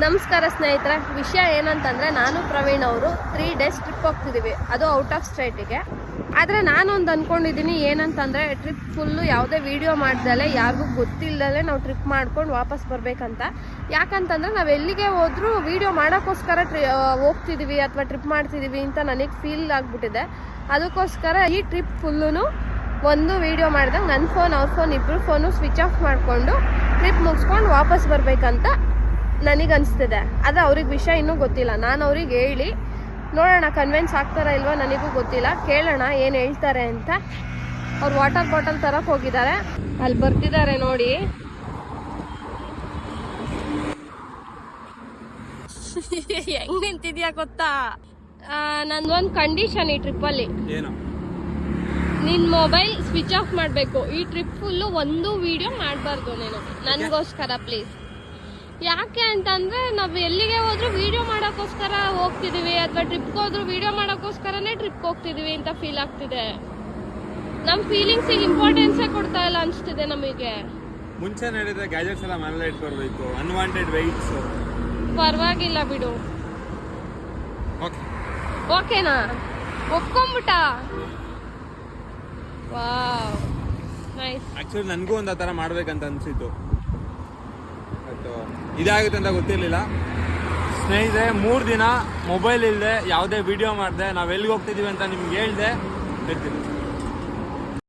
ನಮಸ್ಕಾರ ಸ್ನೇಹಿತರೆ. ವಿಷಯ ಏನಂತಂದರೆ, ನಾನು ಪ್ರವೀಣ್ ಅವರು 3 days ಟ್ರಿಪ್ ಹೋಗ್ತಿದ್ದೀವಿ, ಅದು ಔಟ್ ಆಫ್ ಸ್ಟೇಟಿಗೆ. ಆದರೆ ನಾನೊಂದು ಅಂದ್ಕೊಂಡಿದ್ದೀನಿ, ಏನಂತಂದರೆ ಟ್ರಿಪ್ ಫುಲ್ಲು ಯಾವುದೇ ವೀಡಿಯೋ ಮಾಡ್ದಲೇ ಯಾರಿಗೂ ಗೊತ್ತಿಲ್ಲದಲೇ ನಾವು ಟ್ರಿಪ್ ಮಾಡ್ಕೊಂಡು ವಾಪಸ್ ಬರಬೇಕಂತ. ಯಾಕಂತಂದರೆ ನಾವು ಎಲ್ಲಿಗೆ ಹೋದರೂ ವೀಡಿಯೋ ಮಾಡೋಕ್ಕೋಸ್ಕರ ಹೋಗ್ತಿದ್ದೀವಿ ಅಥವಾ ಟ್ರಿಪ್ ಮಾಡ್ತಿದ್ದೀವಿ ಅಂತ ನನಗೆ ಫೀಲ್ ಆಗಿಬಿಟ್ಟಿದೆ. ಅದಕ್ಕೋಸ್ಕರ ಈ ಟ್ರಿಪ್ ಫುಲ್ಲೂ ಒಂದು ವೀಡಿಯೋ ಮಾಡಿದಾಗ ನನ್ನ ಫೋನ್ ಅವ್ರ ಫೋನ್ ಇಬ್ಬರು ಫೋನು ಸ್ವಿಚ್ ಆಫ್ ಮಾಡಿಕೊಂಡು ಟ್ರಿಪ್ ಮುಗಿಸ್ಕೊಂಡು ವಾಪಸ್ ಬರಬೇಕಂತ ನನಗನ್ನಿಸ್ತಿದೆ. ಆದರೆ ಅವ್ರಿಗೆ ವಿಷಯ ಇನ್ನೂ ಗೊತ್ತಿಲ್ಲ. ನಾನು ಅವ್ರಿಗೆ ಹೇಳಿ ನೋಡೋಣ, ಕನ್ವಿನ್ಸ್ ಆಗ್ತಾರಾ ಇಲ್ವೋ ನನಗೂ ಗೊತ್ತಿಲ್ಲ. ಕೇಳೋಣ ಏನು ಹೇಳ್ತಾರೆ ಅಂತ. ಅವ್ರು ವಾಟರ್ ಬಾಟಲ್ ತರಕ್ಕೆ ಹೋಗಿದ್ದಾರೆ, ಅಲ್ಲಿ ಬರ್ತಿದ್ದಾರೆ ನೋಡಿ. ಹೆಂಗ್ ನಿಂತಿದ್ಯಾ ಗೊತ್ತಾ? ನಂದೊಂದು ಕಂಡೀಷನ್ ಈ ಟ್ರಿಪ್ಪಲ್ಲಿ, ನಿನ್ನ ಮೊಬೈಲ್ ಸ್ವಿಚ್ ಆಫ್ ಮಾಡಬೇಕು. ಈ ಟ್ರಿಪ್ ಫುಲ್ಲು ಒಂದು ವಿಡಿಯೋ ಮಾಡಬಾರ್ದು ನೀನು, ನನಗೋಸ್ಕರ ಪ್ಲೀಸ್. ಯಾಕೆ ಅಂತಂದರೆ ನಾವು ಎಲ್ಲಿಗೆ ಹೋದ್ರೂ ವೀಡಿಯೋ ಮಾಡೋಕ್ಕೋಸ್ಕರ ಹೋಗ್ತಿದ್ದೀವಿ, ಅಥವಾ ಟ್ರಿಪ್ಗೆ ಹೋದ್ರೂ ವೀಡಿಯೋ ಮಾಡೋಕ್ಕೋಸ್ಕರನೇ ಟ್ರಿಪ್ಗೆ ಹೋಗ್ತಿದ್ದೀವಿ ಅಂತ ಫೀಲ್ ಆಗ್ತಿದೆ. ನಮ್ಮ ಫೀಲಿಂಗ್ಸಿಗೆ ಇಂಪಾರ್ಟೆನ್ಸೇ ಕೊಡ್ತಾ ಇಲ್ಲ ಅನಿಸ್ತಿದೆ ನಮಗೆ. ಮುಂಚೆ ಹೇಳಿದ್ರೆ ಗ್ಯಾಜೆಟ್ಸ್ ಎಲ್ಲ ಮನೇಲೆ ಇಟ್ಕೊಳ್ಬೇಕು, ಅನ್ವಾಂಟೆಡ್ ವೆಯ್ಟ್ಸ್. ಪರವಾಗಿಲ್ಲ ಬಿಡು. ಓಕೆನಾ? ಒಪ್ಕೊಂಬಿಟ್ಟ? Wow, nice. ಆಕ್ಚುಲಿ ನನಗೂ ಒಂದು ಆ ಥರ ಮಾಡ್ಬೇಕಂತ ಅನಿಸಿತ್ತು, ಬಟ್ ಇದಾಗುತ್ತೆ ಅಂತ ಗೊತ್ತಿರಲಿಲ್ಲ. ಸ್ನೇಹಿತರೆ, 3 ದಿನ ಮೊಬೈಲ್ ಇಲ್ಲದೆ ಯಾವುದೇ ವಿಡಿಯೋ ಮಾಡಿದೆ, ನಾವು ಎಲ್ಲಿಗೆ ಹೋಗ್ತಿದ್ದೀವಿ ಅಂತ ನಿಮ್ಗೆ ಹೇಳ್ದೆ ಇರ್ತೀನಿ.